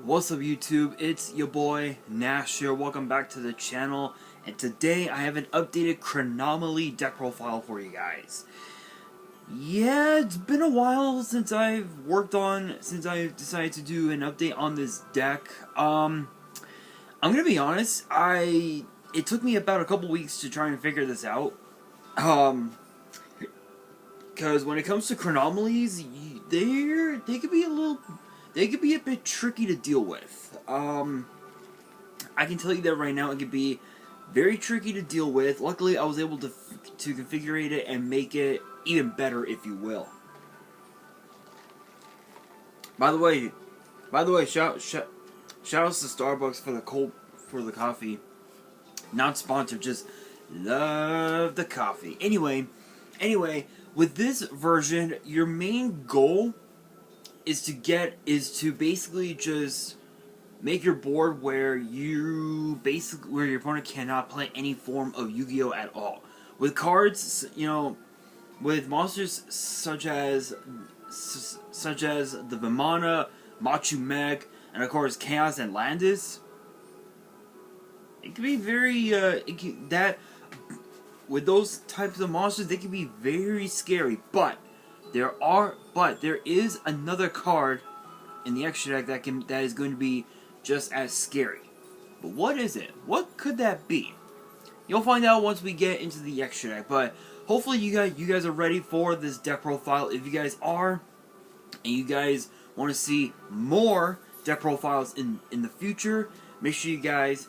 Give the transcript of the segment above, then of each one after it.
What's up YouTube, it's your boy Nash here, welcome back to the channel, and today I have an updated Chronomaly deck profile for you guys. Yeah, it's been a while since I've decided to do an update on this deck. I'm gonna be honest, it took me about a couple weeks to try and figure this out. Because when it comes to Chronomalies, they could be a bit tricky to deal with. I can tell you that right now, it could be very tricky to deal with. Luckily, I was able to configure it and make it even better, if you will. By the way, shout outs to Starbucks for the coffee. Not sponsored, just love the coffee. Anyway, with this version, your main goal is to basically just make your board where your opponent cannot play any form of Yu-Gi-Oh at all. With cards, with monsters such as the Vimana, Machu Mech, and of course Chaos and Landis, it can be very with those types of monsters, they can be very scary. But there is another card in the extra deck that is going to be just as scary. But what is it? What could that be? You'll find out once we get into the extra deck. But hopefully you guys are ready for this deck profile. If you guys are, and you guys want to see more deck profiles in the future, make sure you guys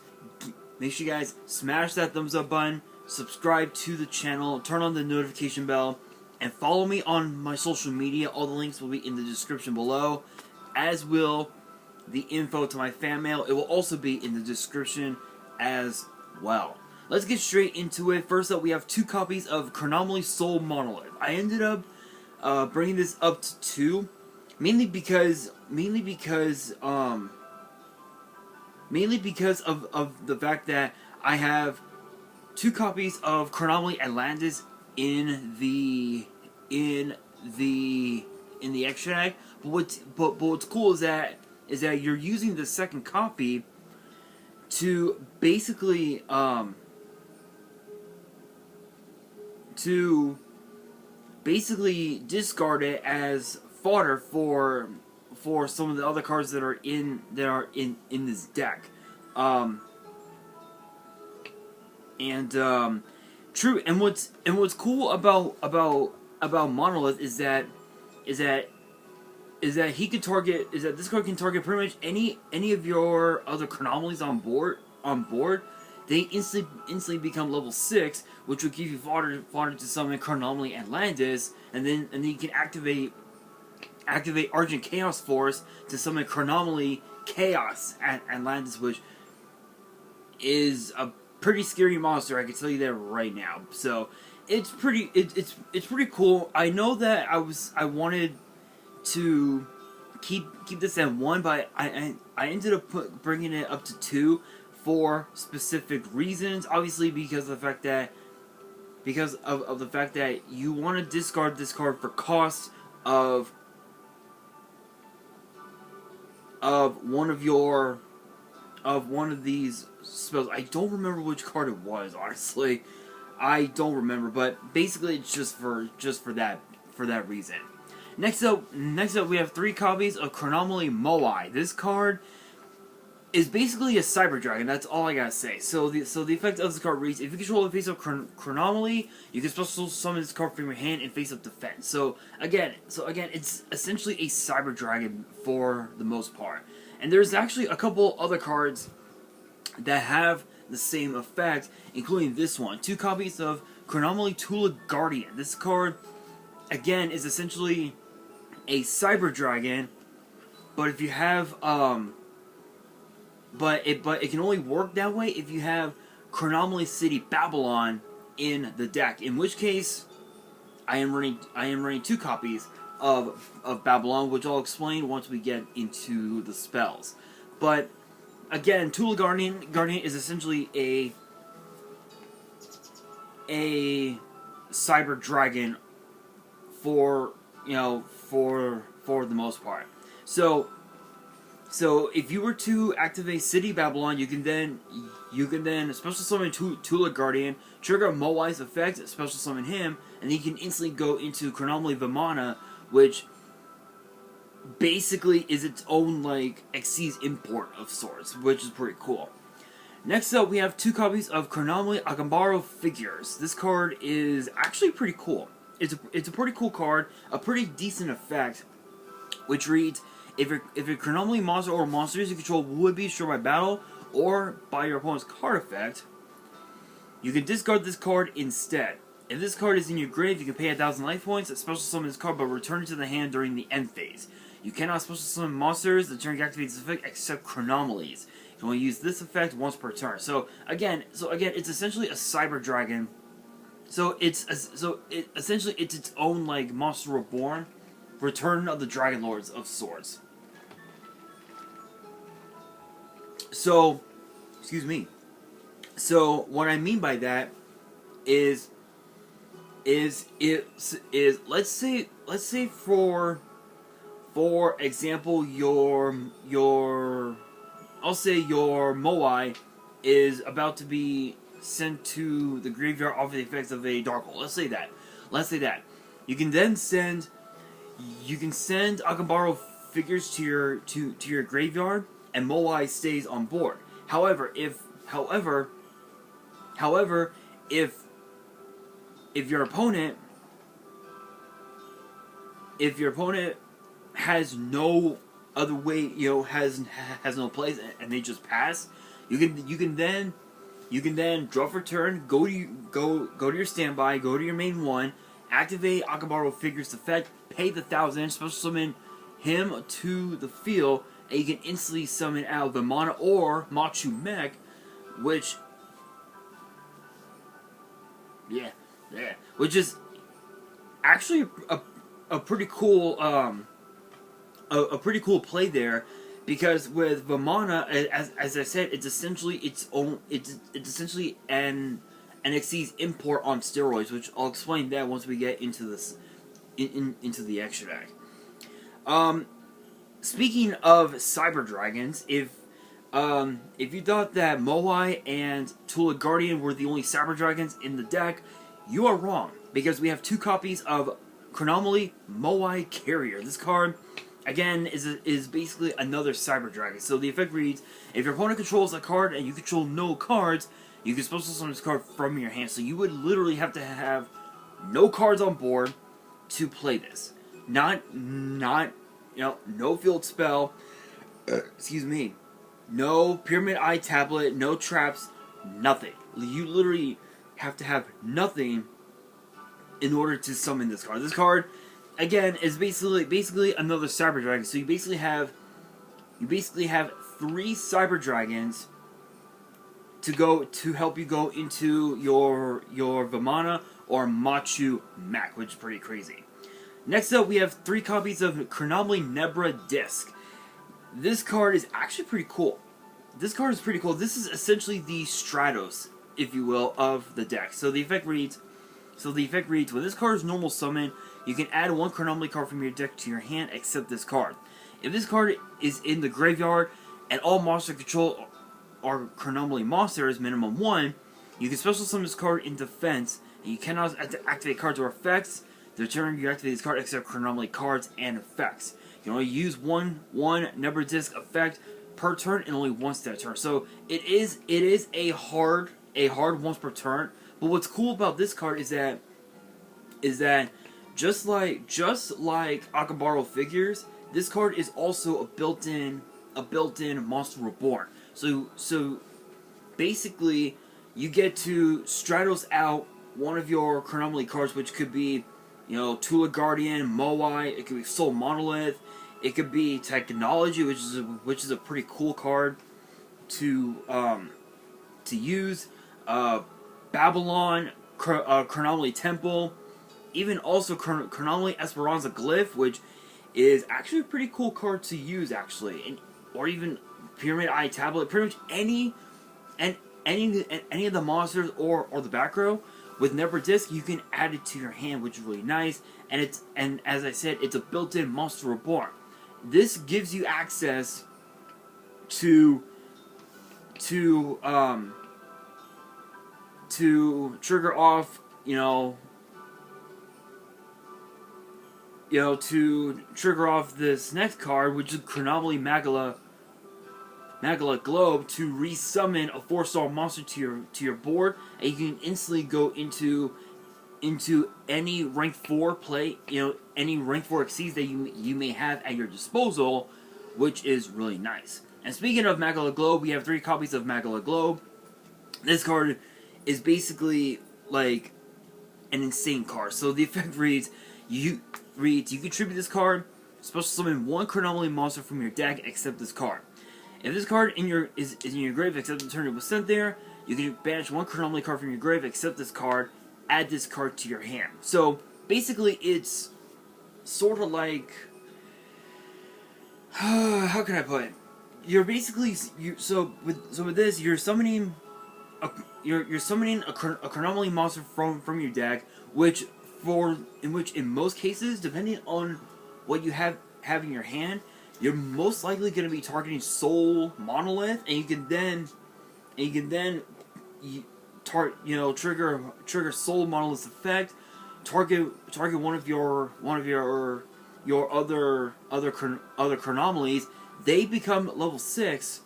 smash that thumbs up button, subscribe to the channel, turn on the notification bell, and follow me on my social media. All the links will be in the description below, as will the info to my fan mail. It will also be in the description as well. Let's get straight into it. First up, we have 2 copies of Chronomaly Soul Monolith. I ended up bringing this up to 2, mainly because of the fact that I have 2 copies of Chronomaly Atlantis in the extra deck. But what's cool is that you're using the second copy to basically discard it as fodder for some of the other cards that are in this deck. True, and what's cool about Monolith is that this card can target pretty much any of your other Chronomalies on board. They instantly become level 6, which will give you fodder to summon Chronomaly Atlantis, and then you can activate Argent Chaos Force to summon Chronomaly Chaos Atlantis, which is a pretty scary monster. I can tell you that right now. So it's pretty cool. I know that I wanted to keep this at 1, but I ended up bringing it up to 2 for specific reasons. Obviously, because of the fact that you want to discard this card for cost of one of these spells. I don't remember which card it was, honestly. I don't remember, but basically it's just for that reason. Next up we have 3 copies of Chronomaly Moai. This card is basically a Cyber Dragon. That's all I gotta say. So the effect of this card reads: if you control the face-up Chronomaly, you can special summon this card from your hand and face-up defense. So again, it's essentially a Cyber Dragon for the most part. And there's actually a couple other cards that have the same effect, including this one. 2 copies of Chronomaly Tula Guardian. This card, again, is essentially a Cyber Dragon, but if you have but it can only work that way if you have Chronomaly City Babylon in the deck. In which case, I am running 2 copies of Babylon, which I'll explain once we get into the spells. But again, Tula Guardian is essentially a Cyber Dragon for the most part. So So if you were to activate City Babylon, you can then special summon Tula Guardian, trigger Moai's effect, special summon him, and then you can instantly go into Chronomaly Vimana, which basically is its own like Xyz import of sorts, which is pretty cool. Next up, we have 2 copies of Chronomaly Akambaro figures. This card is actually pretty cool. It's a pretty cool card, a pretty decent effect, which reads: if a Chronomaly monster or monsters you control would be destroyed by battle or by your opponent's card effect, you can discard this card instead. If this card is in your grave, you can pay 1,000 life points, special summon this card, but return it to the hand during the end phase. You cannot special summon monsters the turn you activate this effect except Chronomalies. You can only use this effect once per turn. So again, it's essentially a Cyber Dragon. Essentially it's its own like Monster Reborn, Return of the Dragon Lords of sorts. So, excuse me. So what I mean by that is let's say for example I'll say your Moai is about to be sent to the graveyard off the effects of a dark hole. Let's say that. You can then send Akambaro figures to your graveyard, and Moai stays on board. However, if your opponent has no other way, has no place, and they just pass, you can then draw for turn, go to your standby, go to your main one, activate Akambaro figures effect, pay the 1,000, special summon him to the field, and you can instantly summon out Vimana or Machu Mech, which is actually a pretty cool a pretty cool play there, because with Vimana, as I said, it's essentially it's essentially an Xyz import on steroids, which I'll explain that once we get into this into the extra deck. Speaking of Cyber Dragons, if you thought that Moai and Tula Guardian were the only Cyber Dragons in the deck, you are wrong, because we have 2 copies of Chronomaly Moai Carrier. This card, again, is basically another Cyber Dragon. So the effect reads: if your opponent controls a card and you control no cards, you can special summon this card from your hand. So you would literally have to have no cards on board to play this. No field spell. Excuse me. No Pyramid Eye Tablet. No traps. Nothing. You literally have to have nothing in order to summon this card. This card, again, is basically another Cyber Dragon. So you basically have 3 Cyber Dragons to help you go into your Vimana or Machu Mech, which is pretty crazy. Next up, we have 3 copies of Chronomaly Nebra Disc. This card is actually pretty cool. This is essentially the Stratos, if you will, of the deck. So the effect reads: when this card is normal summon, you can add 1 Chronomaly card from your deck to your hand except this card. If this card is in the graveyard and all monster control are Chronomaly monsters, minimum 1, you can special summon this card in defense, and you cannot activate cards or effects the turn you activate this card except Chronomaly cards and effects. You can only use one Nebra Disc effect per turn and only once that turn. So it is a hard once per turn. But what's cool about this card is that just like Akambaro figures, this card is also a built-in Monster Reborn. So basically, you get to Stratos out one of your Chronomaly cards, which could be, Tula Guardian, Moai. It could be Soul Monolith. It could be Technology, which is a pretty cool card to use. Babylon, Chronomaly Temple, even also Chronomaly Esperanza Glyph, which is actually a pretty cool card to use, actually, or even Pyramid Eye Tablet. Pretty much any of the monsters or the back row with Nebra Disc, you can add it to your hand, which is really nice. And as I said, it's a built-in Monster Reborn. This gives you access to to um to trigger off, to trigger off this next card, which is Chronomaly Magala Globe, to resummon a 4-star monster to your board, and you can instantly go into any rank 4 play, any rank 4 exceeds that you may have at your disposal, which is really nice. And speaking of Magala Globe, we have 3 copies of Magala Globe. This card is basically like an insane card. So the effect reads, you contribute this card, special summon 1 Chronomaly monster from your deck, except this card. If this card is in your grave, except the turn it was sent there, you can banish 1 Chronomaly card from your grave, except this card, add this card to your hand. So basically it's sort of like, how can I put it? You're basically, so with this, you're summoning a Chronomaly monster from your deck, which in most cases, depending on what you have in your hand, you're most likely going to be targeting Soul Monolith, and you can then trigger Soul Monolith's effect, target one of your other Chronomalies. They become level 6.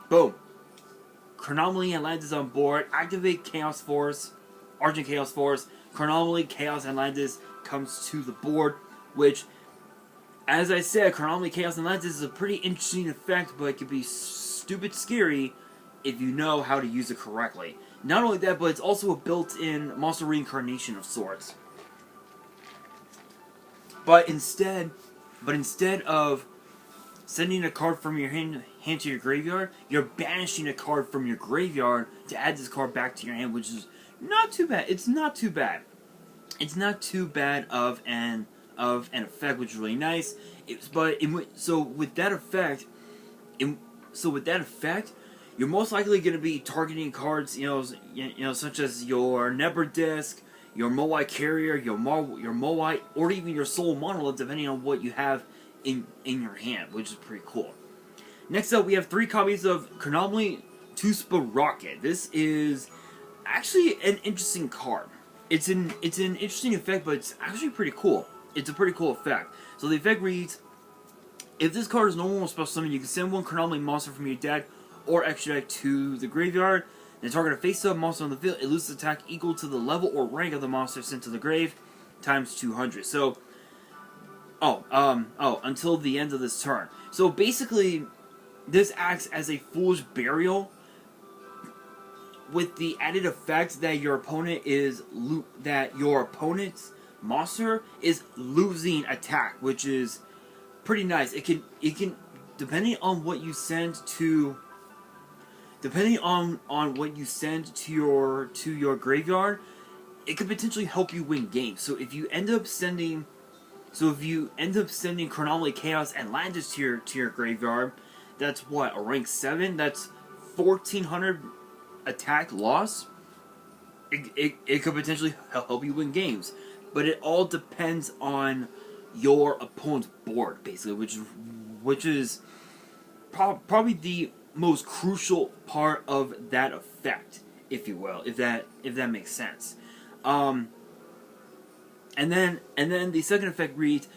Boom. Chronomaly Atlantis on board. Activate Chaos Force, Argent Chaos Force. Chronomaly Chaos Atlantis comes to the board, which, as I said, Chronomaly Chaos Atlantis is a pretty interesting effect, but it can be stupid scary if you know how to use it correctly. Not only that, but it's also a built-in monster reincarnation of sorts. But instead of sending a card from your hand to your graveyard, you're banishing a card from your graveyard to add this card back to your hand, which is not too bad. It's not too bad. It's not too bad of an effect, which is really nice. So with that effect, you're most likely going to be targeting cards, such as your Never Disc, your Moai Carrier, your Moai, or even your Soul Monolith, depending on what you have in your hand, which is pretty cool. Next up, we have 3 copies of Chronomaly Tuspa Rocket. This is actually an interesting card. It's an interesting effect, but it's actually pretty cool. It's a pretty cool effect. So the effect reads, if this card is normal special summon, you can send 1 Chronomaly monster from your deck or extra deck to the graveyard. Then target a face-up monster on the field. It loses attack equal to the level or rank of the monster sent to the grave, times 200. So, until the end of this turn. So basically, this acts as a foolish burial, with the added effect that your opponent's monster is losing attack, which is pretty nice. It can depending on what you send to your graveyard, it could potentially help you win games. So if you end up sending Chronomaly Chaos Atlantis to your graveyard, that's what, a rank 7? That's 1400 attack loss. It could potentially help you win games, but it all depends on your opponent's board, basically, which is probably the most crucial part of that effect, if you will, if that makes sense. And then the second effect reads,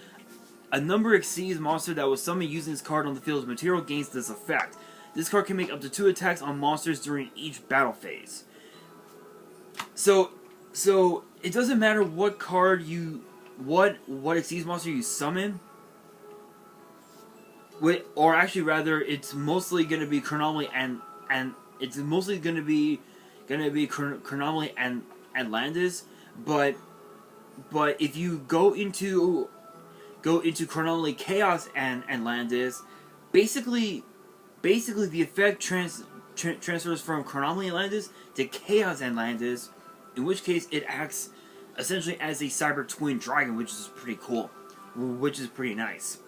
a number exceeds monster that was summoned using this card on the field's material gains this effect. This card can make up to 2 attacks on monsters during each battle phase. So it doesn't matter what card what exceeds monster you summon. Or actually, rather, it's mostly going to be Chronomaly and it's mostly going to be Chronomaly and Atlantis. But if you go into Chronomaly Chaos and Atlantis, basically the effect transfers from Chronomaly Atlantis to Chaos Atlantis, in which case it acts essentially as a Cyber Twin Dragon, which is pretty cool, which is pretty nice.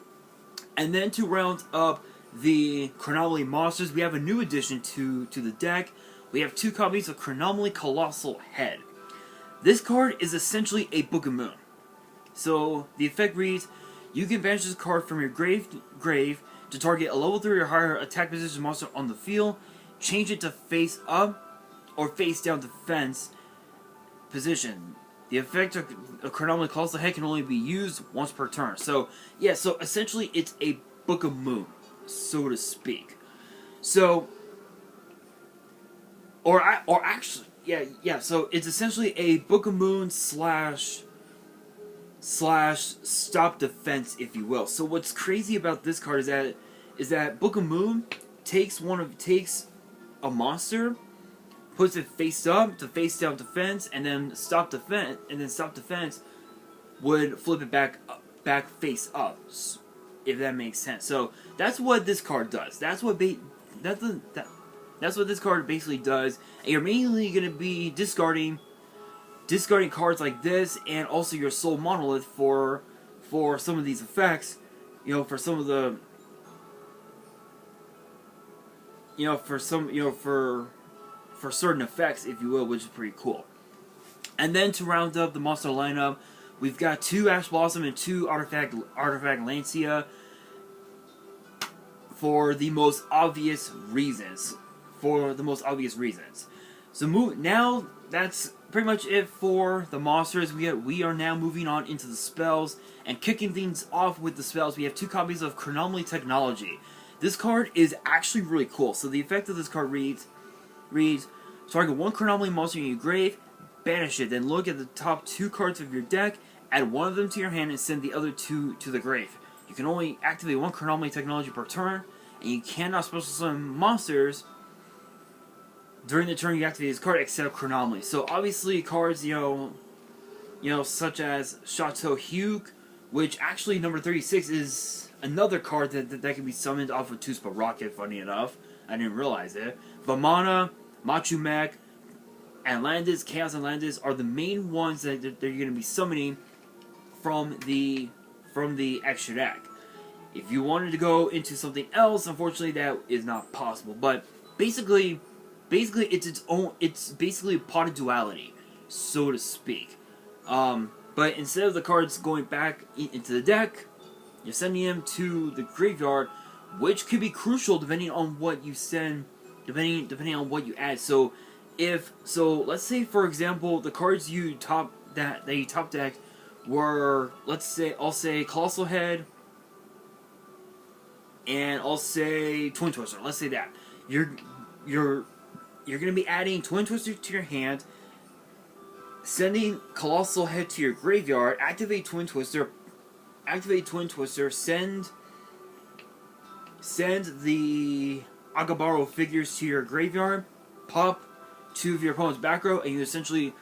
And then to round up the Chronomaly monsters, we have a new addition to the deck. We have 2 copies of Chronomaly Colossal Head. This card is essentially a Book of Moon. So the effect reads, you can banish this card from your grave To target a level 3 or higher attack position monster on the field, change it to face up or face down defense position. The effect of Chronomaly Colossal Head can only be used once per turn. So, yeah, so essentially it's a Book of Moon, so to speak. So, or actually, so it's essentially a Book of Moon slash stop defense, if you will. So what's crazy about this card is that Book of Moon takes a monster, puts it face up to face down defense, and then stop defense would flip it back face up, if that makes sense. So that's what this card does. That's what this card basically does. And you're mainly going to be discarding cards like this, and also your Soul Monolith for some of these effects. For some of the for certain effects, if you will, which is pretty cool. And then to round up the monster lineup, we've got 2 Ash Blossom and 2 Artifact Lancia for the most obvious reasons. So now that's pretty much it for the monsters. We are now moving on into the spells, and kicking things off with the spells, we have 2 copies of Chronomaly Technology. This card is actually really cool. So the effect of this card reads, target 1 Chronomaly monster in your grave, banish it, then look at the top 2 cards of your deck, add 1 of them to your hand, and send the other 2 to the grave. You can only activate 1 Chronomaly Technology per turn, and you cannot special summon monsters during the turn you activate this card except Chronomaly. So obviously cards, such as Chateau Hugh, which actually number 36 is another card that can be summoned off of Tuspa Rocket, funny enough. I didn't realize it. Vamana, Machu Mech, Atlantis, Chaos Atlantis are the main ones that you're going to be summoning from the extra deck. If you wanted to go into something else, unfortunately that is not possible. But basically it's basically a pot of duality, so to speak. But instead of the cards going back into the deck, you're sending them to the graveyard, which could be crucial depending on what you send, depending on what you add. So let's say for example the cards you top decked were, I'll say Colossal Head, and I'll say Twin Twister. Let's say that you're going to be adding Twin Twister to your hand, sending Colossal Head to your graveyard, activate Twin Twister, send the Agabaro figures to your graveyard, pop 2 of your opponent's back row, and you essentially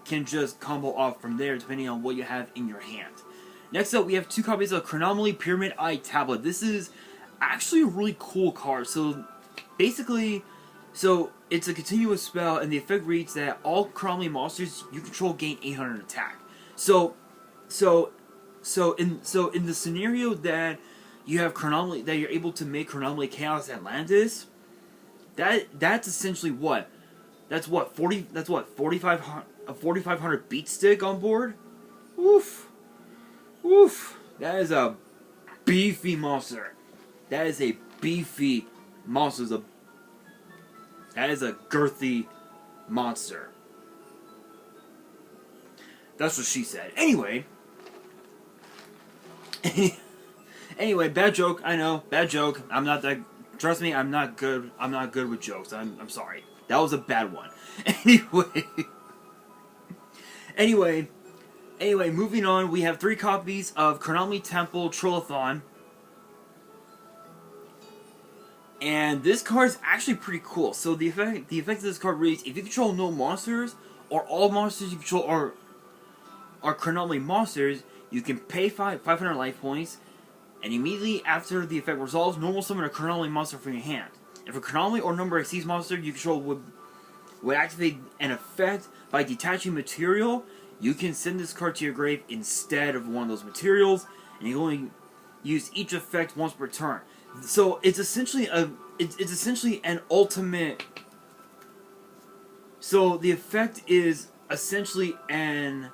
can just combo off from there depending on what you have in your hand. Next up, we have 2 copies of Chronomaly Pyramid Eye Tablet. This is actually a really cool card. So basically, it's a continuous spell, and the effect reads that all Chronomaly monsters you control gain 800 attack. So in the scenario that you have Chronomaly, that you're able to make Chronomaly Chaos Atlantis, that's essentially what? That's what 4500 beat stick on board? Oof. That is a beefy monster. That is a girthy monster. That's what she said. Anyway, bad joke. I know, bad joke. I'm not that. Trust me, I'm not good. I'm not good with jokes. I'm sorry. That was a bad one. Anyway, moving on. We have 3 copies of Chronomaly Temple Trollathon. And this card is actually pretty cool. So the effect of this card reads: if you control no monsters, or all monsters you control are Chronomaly monsters, you can pay 500 life points, and immediately after the effect resolves, normal summon a Chronomaly monster from your hand. If a Chronomaly or number exceeds monster you control would activate an effect by detaching material, you can send this card to your grave instead of one of those materials, and you only use each effect once per turn. So it's essentially an ultimate. So the effect is essentially an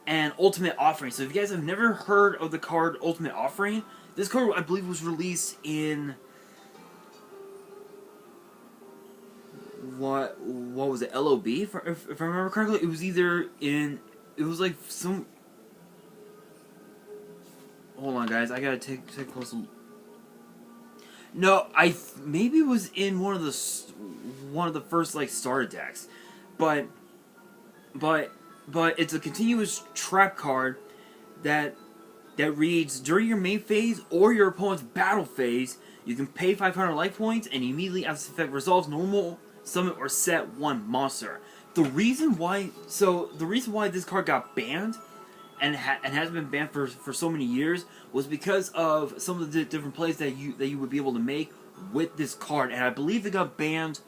and Ultimate Offering. So if you guys have never heard of the card Ultimate Offering, this card I believe was released in what was it, LOB? If I remember correctly, it was either in, it was like some. Hold on, guys, I gotta take a close look. No, maybe it was in one of the first like starter decks, but it's a continuous trap card that reads, during your main phase or your opponent's battle phase, you can pay 500 life points and immediately after this effect resolves, normal, summon, or set one monster. The reason why this card got banned and has been banned for so many years was because of some of the different plays that you would be able to make with this card, and I believe it got banned.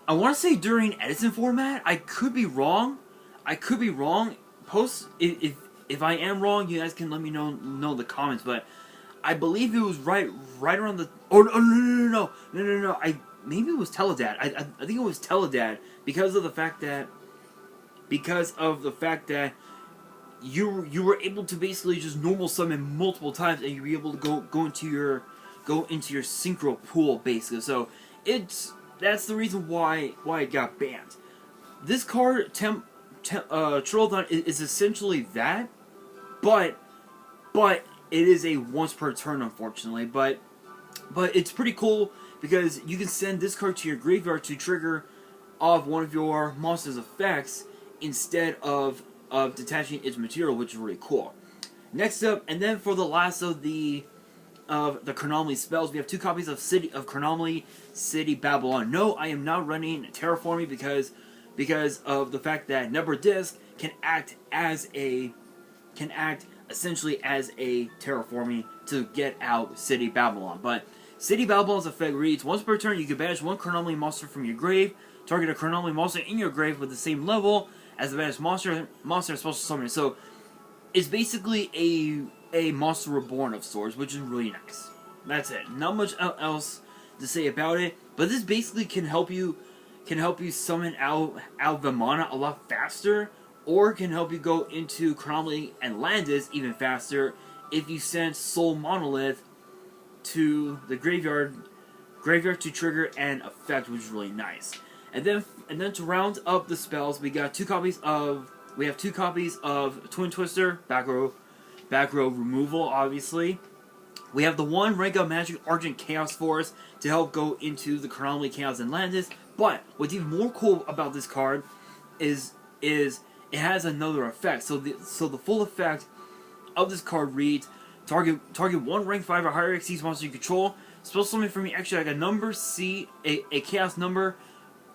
I want to say during Edison format. I could be wrong. Post if I am wrong, you guys can let me know in the comments. But I believe it was right around the. Oh no! Maybe it was Teledad. I think it was Teledad because of the fact that you were able to basically just normal summon multiple times, and you were able to go into your synchro pool basically. So that's the reason why it got banned. This card, Trollodon, is essentially that, but it is a once per turn, unfortunately. But it's pretty cool because you can send this card to your graveyard to trigger off one of your monster's effects instead of detaching its material, which is really cool. Next up, and then for the last of the Chronomaly spells, we have 2 copies of Chronomaly City Babylon. No, I am not running Terraforming because of the fact that Number Disc can act essentially as a terraforming to get out City Babylon. But City Babylon's effect reads, once per turn you can banish one Chronomaly monster from your grave. Target a Chronomaly monster in your grave with the same level as the banished monster special summoning. So it's basically a monster reborn of sorts, which is really nice. That's it. Not much else to say about it, but this basically can help you summon out Vimana a lot faster, or can help you go into Chronomaly and Landis even faster if you send Soul Monolith to the graveyard to trigger an effect, which is really nice. And then to round up the spells, we have 2 copies of Twin Twister, back row removal, obviously. We have the 1 rank up Magic Argent Chaos Force to help go into the Chronomaly Chaos and Landis. But what's even more cool about this card is it has another effect. So the full effect of this card reads, target 1 rank 5 or higher Xyz monster you control. Spell summon from your extra like a number a Chaos number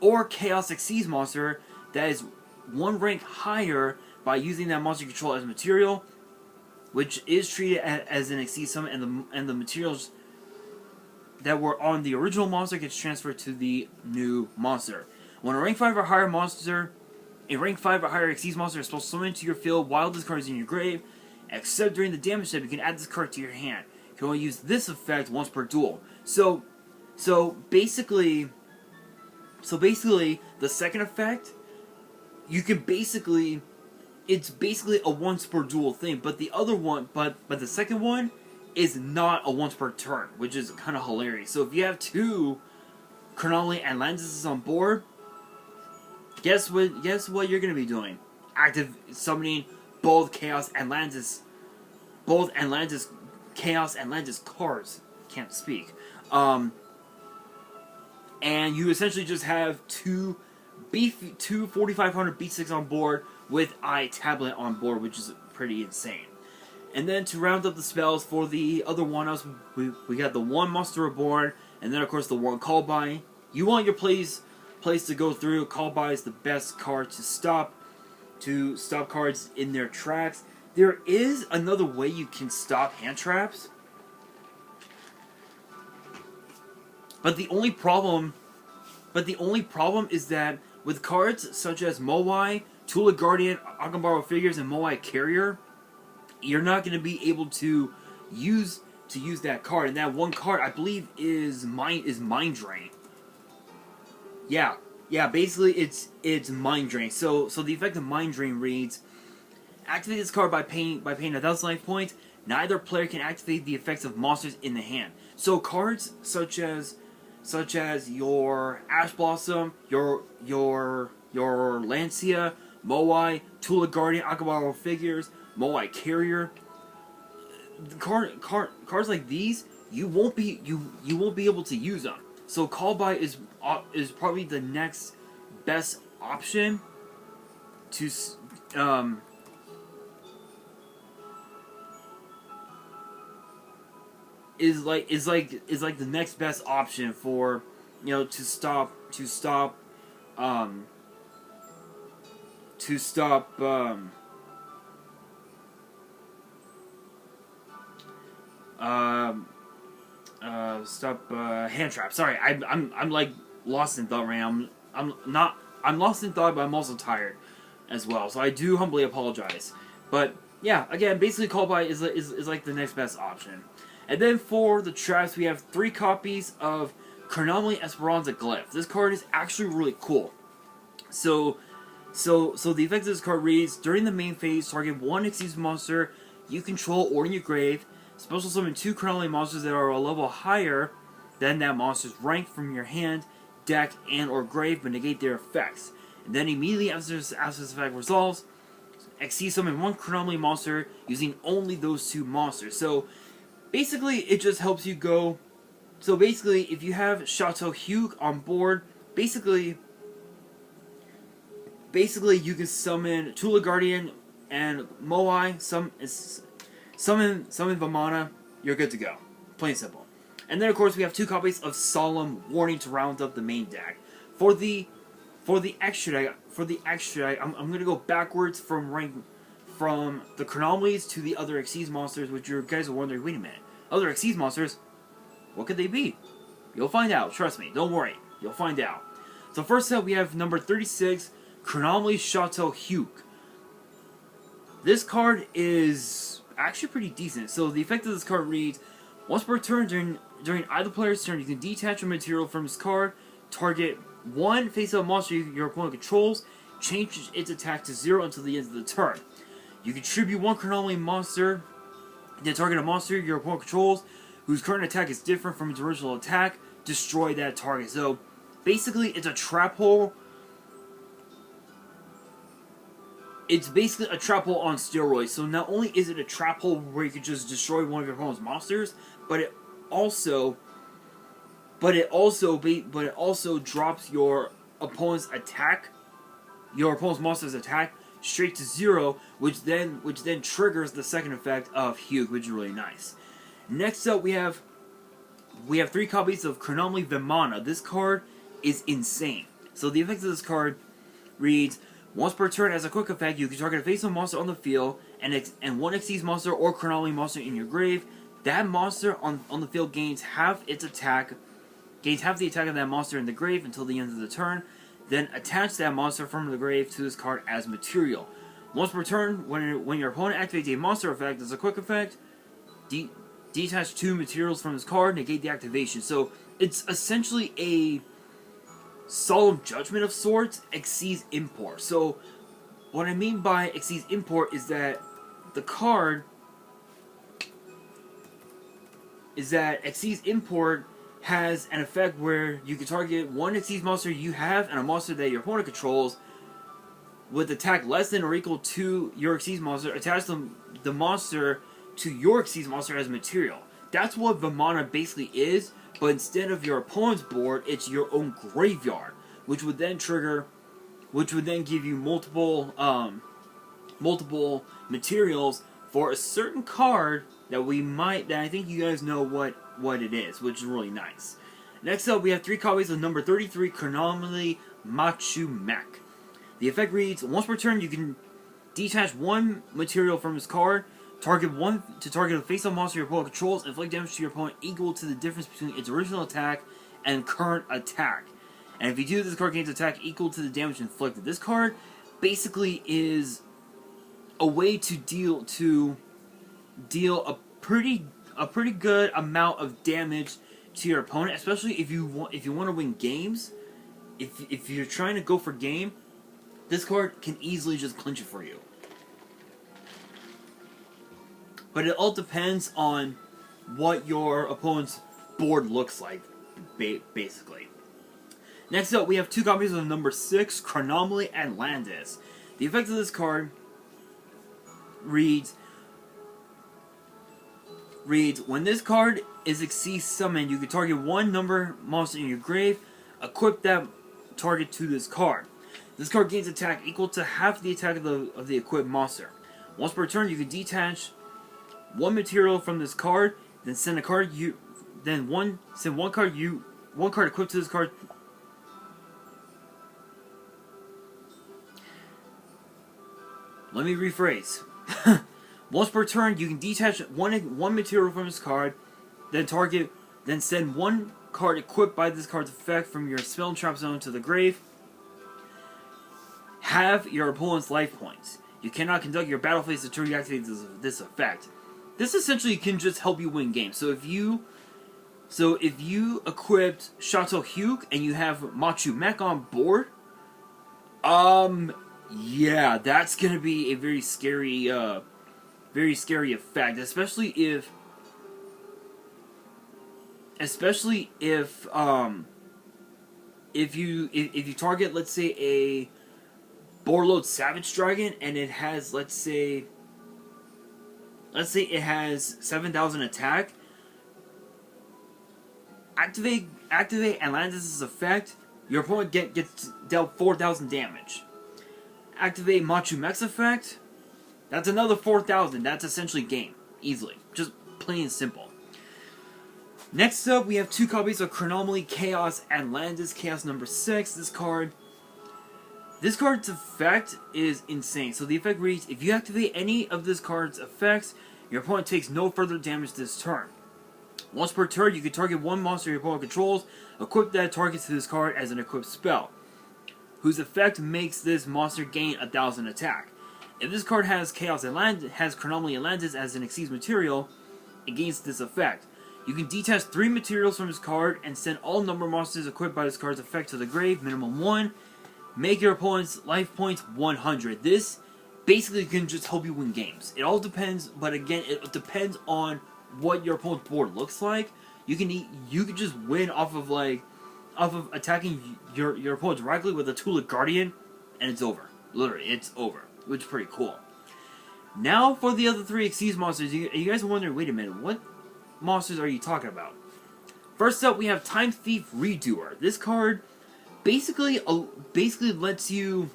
or Chaos Xyz monster that is 1 rank higher by using that monster you control as material, which is treated as an Xyz summon, and the materials that were on the original monster gets transferred to the new monster. When a rank 5 or higher Xyz monster is supposed to summon into your field while this card is in your grave, except during the damage step, you can add this card to your hand. You can only use this effect once per duel. So basically, the second effect, you can basically, it's basically a once per duel thing, but the other one, but the second one is not a once per turn, which is kind of hilarious. So if you have 2 Chronomaly and Landis on board, guess what you're gonna be doing? Active summoning both Chaos and Landis Chaos and Landis cards. Can't speak. And you essentially just have 2 4500 B6 on board with iTablet on board, which is pretty insane. And then to round up the spells for the other one-ups, we got the 1 Monster Reborn, and then of course the 1 Call By. You want your plays to go through. Call By is the best card to stop cards in their tracks. There is another way you can stop hand traps, but the only problem is that with cards such as Moai, Tula Guardian, Agambarro Figures, and Moai Carrier, you're not going to be able to use that card. And that 1 card, I believe, is Mind Drain. Yeah, Yeah, basically it's Mind Drain. So the effect of Mind Drain reads: activate this card by paying 1,000 life points. Neither player can activate the effects of monsters in the hand. So cards such as your Ash Blossom, your Lancia, Moai, Tula Guardian, Akabaro Figures, Moai Carrier. Cards like these, you won't be able to use them. So Call By is probably the next best option to is like the next best option for, you know, to stop um to stop hand trap. Sorry, I'm like lost in thought right now. I'm lost in thought, but I'm also tired as well. So I do humbly apologize. But yeah, again, basically Call By is like the next best option. And then for the traps, we have 3 copies of Chronomaly Esperanza Glyph. This card is actually really cool. So the effect of this card reads: during the main phase, target 1 exclusive monster you control or in your grave. Special summon 2 Chronomaly monsters that are a level higher than that monster's rank from your hand, deck, and or grave, but negate their effects. And then immediately after this effect resolves, Xyz summon 1 Chronomaly monster using only those 2 monsters. So basically, it just helps you go. So basically, if you have Chateau Hugh on board, basically you can summon Tula Guardian and Moai, summon Vamana, you're good to go. Plain simple. And then of course we have 2 copies of Solemn Warning to round up the main deck. For the extra deck, I'm gonna go backwards from the Chronomalys to the other Xyz monsters, which you guys are wondering, wait a minute, other Xyz monsters, what could they be? You'll find out, trust me, don't worry, you'll find out. So first up we have number 36, Chronomaly Chateau Hugh. This card is actually pretty decent. So the effect of this card reads: once per turn during either player's turn, you can detach a material from this card, target 1 face-up monster your opponent controls, change its attack to 0 until the end of the turn. You contribute 1 Chronomaly monster, then target a monster your opponent controls, whose current attack is different from its original attack, destroy that target. So basically it's a trap hole. It's basically a trap hole on steroids. So not only is it a trap hole where you can just destroy one of your opponent's monsters, but it also drops your opponent's monster's attack straight to 0, which then triggers the second effect of Hugh, which is really nice. Next up, we have 3 copies of Chronomaly Vimana. This card is insane. So the effect of this card reads: once per turn, as a quick effect, you can target a face-up monster on the field and 1 Xyz monster or Chronomaly monster in your grave. That monster on the field gains half the attack of that monster in the grave until the end of the turn. Then attach that monster from the grave to this card as material. Once per turn, when your opponent activates a monster effect as a quick effect, detach 2 materials from this card, negate the activation. So it's essentially a Solemn Judgment of sorts, Xyz Import. So what I mean by Xyz Import is that the card Xyz Import has an effect where you can target 1 Xyz monster you have and a monster that your opponent controls with attack less than or equal to your Xyz monster. Attach the monster to your Xyz monster as material. That's what Vimana basically is, but instead of your opponent's board, it's your own graveyard, which would then give you multiple materials for a certain card that I think you guys know what it is, which is really nice. Next up, we have 3 copies of number 33, Chronomaly Machu Mech. The effect reads: once per turn, you can detach 1 material from this card, target a face-up monster your opponent controls, inflict damage to your opponent equal to the difference between its original attack and current attack. And if you do, this card gains attack equal to the damage inflicted. This card basically is a way to deal a pretty good amount of damage to your opponent, especially if you want to win games. if you're trying to go for game, this card can easily just clinch it for you. But it all depends on what your opponent's board looks like, basically. Next up, we have 2 copies of number 6, Chronomaly and Landis. The effect of this card reads, when this card is Xyz summoned, you can target 1 number monster in your grave, equip that target to this card. This card gains attack equal to half the attack of the equipped monster. Once per turn, you can detach 1 material from this card, then send a card one card equipped to this card. Let me rephrase. Once per turn, you can detach one material from this card, then send 1 card equipped by this card's effect from your spell and trap zone to the grave. Have your opponent's life points. You cannot conduct your battle phase until you activate this effect. This essentially can just help you win games. So if you equipped Chateau Hugh and you have Machu Mech on board, yeah, that's gonna be a very scary effect, especially if you target, let's say, a Borload Savage Dragon and it has, let's say it has 7,000 attack. Activate Atlantis' effect. Your opponent gets dealt 4,000 damage. Activate Machu Mech's effect. That's another 4,000. That's essentially game. Easily. Just plain and simple. Next up, we have 2 copies of Chronomaly Chaos Atlantis, Chaos number 6. This card's effect is insane. So the effect reads, if you activate any of this card's effects, your opponent takes no further damage this turn. Once per turn, you can target 1 monster your opponent controls, equip that target to this card as an equipped spell, whose effect makes this monster gain 1,000 attack. If this card has Chronomaly Atlantis as an Xyz material, it gains this effect. You can detach 3 materials from this card and send all number monsters equipped by this card's effect to the grave, minimum 1. Make your opponent's life points 100. This basically can just help you win games. It all depends, but again, it depends on what your opponent's board looks like. You can just win off of attacking your opponent directly with a Tulip Guardian, and it's over. Literally, it's over, which is pretty cool. Now for the other 3 Xyz monsters. You guys are wondering, wait a minute, what monsters are you talking about? First up, we have Time Thief Redoer. This card basically lets you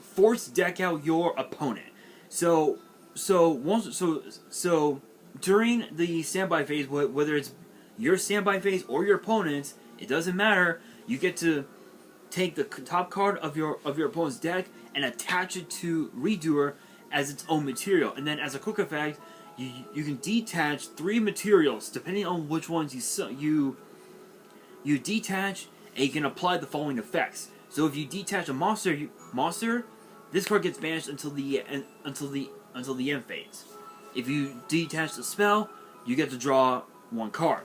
force deck out your opponent. So during the standby phase, whether it's your standby phase or your opponent's, it doesn't matter. You get to take the top card of your opponent's deck and attach it to Redoer as its own material. And then as a quick effect, you can detach 3 materials depending on which ones you detach, and you can apply the following effects. So if you detach a monster, this card gets banished until the end phase. If you detach the spell, you get to draw 1 card.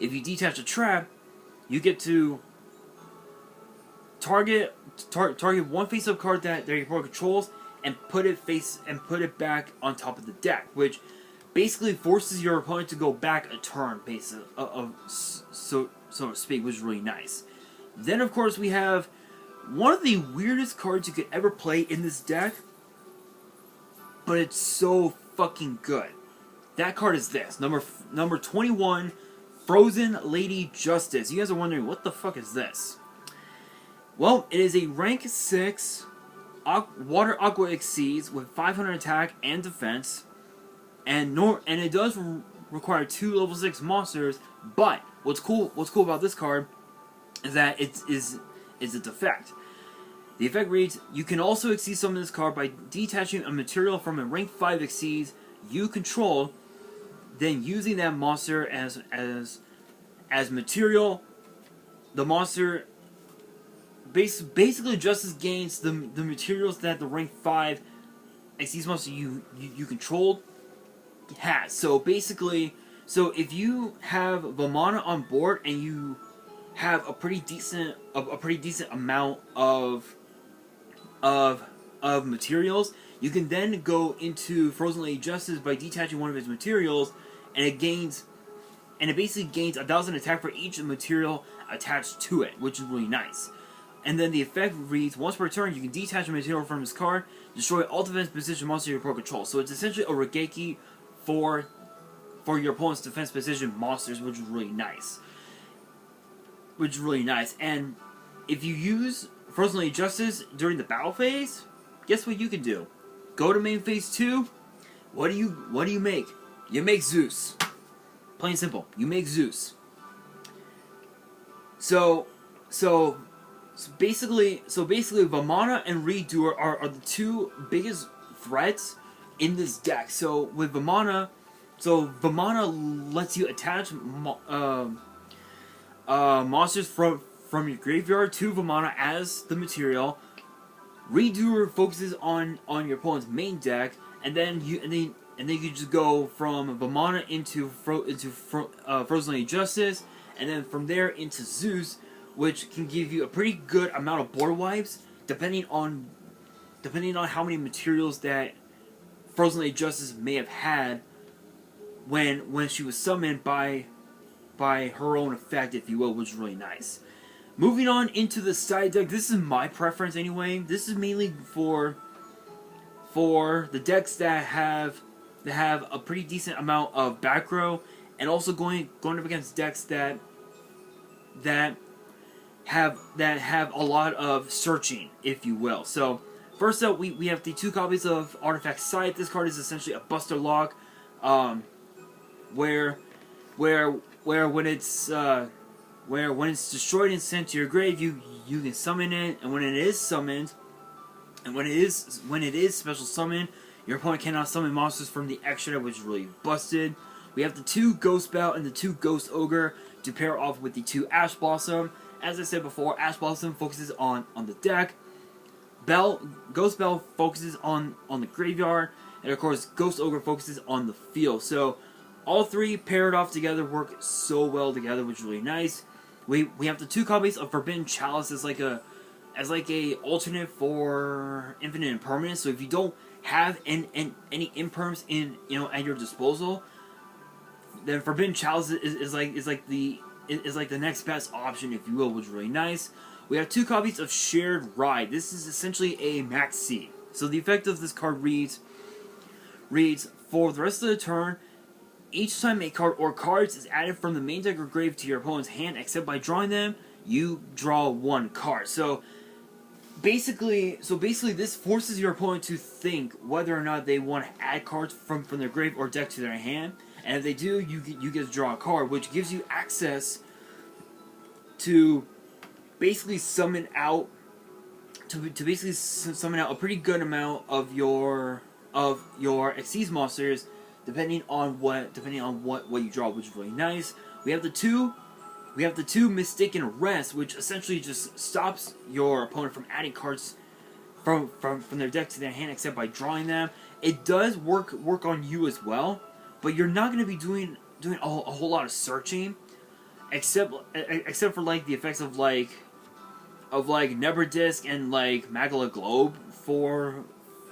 If you detach a trap, you get to target 1 face-up card that your opponent controls and put it back on top of the deck, which basically forces your opponent to go back a turn, so to speak, which is really nice. Then, of course, we have one of the weirdest cards you could ever play in this deck, but it's so fucking good. That card is this, number 21, Frozen Lady Justice. You guys are wondering, what the fuck is this? Well, it is a rank 6 Water Aqua Xyz with 500 attack and defense, and it does require 2 level 6 monsters. But what's cool about this card is that it's its effect. The effect reads: you can also Xyz summon this card by detaching a material from a rank 5 Xyz you control, then using that monster as material. The monster basically just gains the materials that the rank 5 Xyz monster you controlled has. So basically, if you have Vamana on board and you have a pretty decent amount of materials, you can then go into Frozen Lady Justice by detaching one of its materials, and it basically gains 1,000 attack for each material attached to it, which is really nice. And then the effect reads, once per turn, you can detach a material from this card, destroy all defense position monsters you control. So it's essentially a Regeki for your opponent's defense position monsters, which is really nice. And if you use Frozen Lady Justice during the battle phase, guess what you can do? Go to main phase 2. What do you make? You make Zeus. Plain and simple. You make Zeus. So basically, Vamana and Redoer are the two biggest threats in this deck. So with Vamana, lets you attach monsters from your graveyard to Vamana as the material. Redoer focuses on your opponent's main deck, and then you just go from Vamana into Frozen Lady Justice, and then from there into Zeus, which can give you a pretty good amount of board wipes, depending on how many materials that Frozen Lady Justice may have had when she was summoned by her own effect, if you will, which is really nice. Moving on into the side deck, this is my preference anyway. This is mainly for the decks that have a pretty decent amount of back row, and also going up against decks that have a lot of searching, if you will. So first up, we have the 2 copies of Artifact Sight. This card is essentially a Buster Lock, where when it's destroyed and sent to your grave, you can summon it, and when it is summoned, and when it is special summoned, your opponent cannot summon monsters from the extra deck, which is really busted. We have the 2 Ghost Bell and the 2 Ghost Ogre to pair off with the 2 Ash Blossom. As I said before, Ash Blossom focuses on the deck. Ghost Bell focuses on the graveyard, and of course Ghost Ogre focuses on the field. So all 3 paired off together work so well together, which is really nice. We have the 2 copies of Forbidden Chalice as like a alternate for Infinite Impermanence. So if you don't have any imperms at your disposal, then Forbidden Chalice is like the next best option, if you will, which is really nice. We have 2 copies of Shared Ride. This is essentially a Max C. So the effect of this card reads for the rest of the turn, each time a card or cards is added from the main deck or grave to your opponent's hand, except by drawing them, you draw 1 card. So basically, this forces your opponent to think whether or not they want to add cards from their grave or deck to their hand. And if they do, you get to draw a card, which gives you access to basically summon out a pretty good amount of your Xyz monsters, depending on what you draw, which is really nice. We have the two Mistaken Rest, which essentially just stops your opponent from adding cards from their deck to their hand, except by drawing them. It does work on you as well, but you're not going to be doing a whole lot of searching, except for like the effects of like Nebra Disc and like Magala Globe for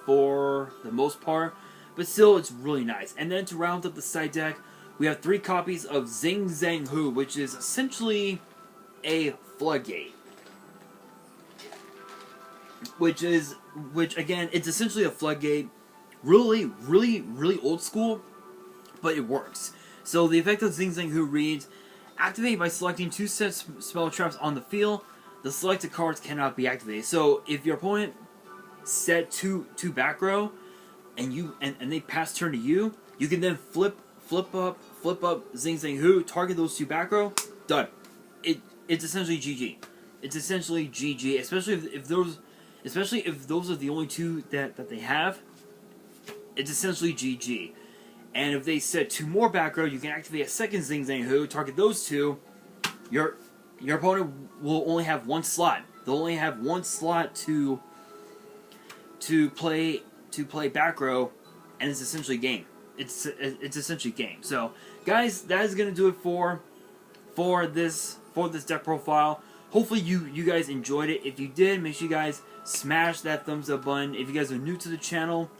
the most part. But still, it's really nice. And then to round up the side deck, we have 3 copies of Zing Zang Hu, which is essentially a Floodgate. Which again, it's essentially a Floodgate. Really, really, really old school, but it works. So the effect of Zing Zang Hu reads, activate by selecting 2 set spell traps on the field. The selected cards cannot be activated. So if your opponent set two back row, and they pass turn to you, you can then flip up Zing Zang Hu, target those 2 back row, done. It's essentially GG. It's essentially GG, especially if those are the only 2 that they have. It's essentially GG. And if they set 2 more back row, you can activate a second Zing Zang Hu, target those 2. Your opponent will only have 1 slot. They'll only have 1 slot to play back row, and it's essentially game. It's essentially game. So, guys, that is gonna do it for for this deck profile. Hopefully you guys enjoyed it. If you did, make sure you guys smash that thumbs up button. If you guys are new to the channel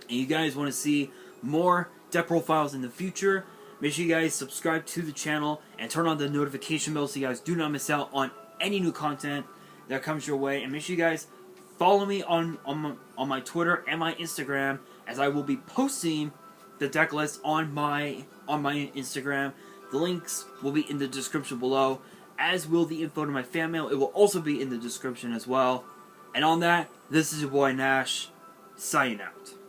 and you guys want to see more deck profiles in the future, make sure you guys subscribe to the channel and turn on the notification bell so you guys do not miss out on any new content that comes your way. And make sure you guys follow me on my Twitter and my Instagram, as I will be posting the deck list on my Instagram. The links will be in the description below, as will the info to my fan mail. It will also be in the description as well. And on that, this is your boy Nash, signing out.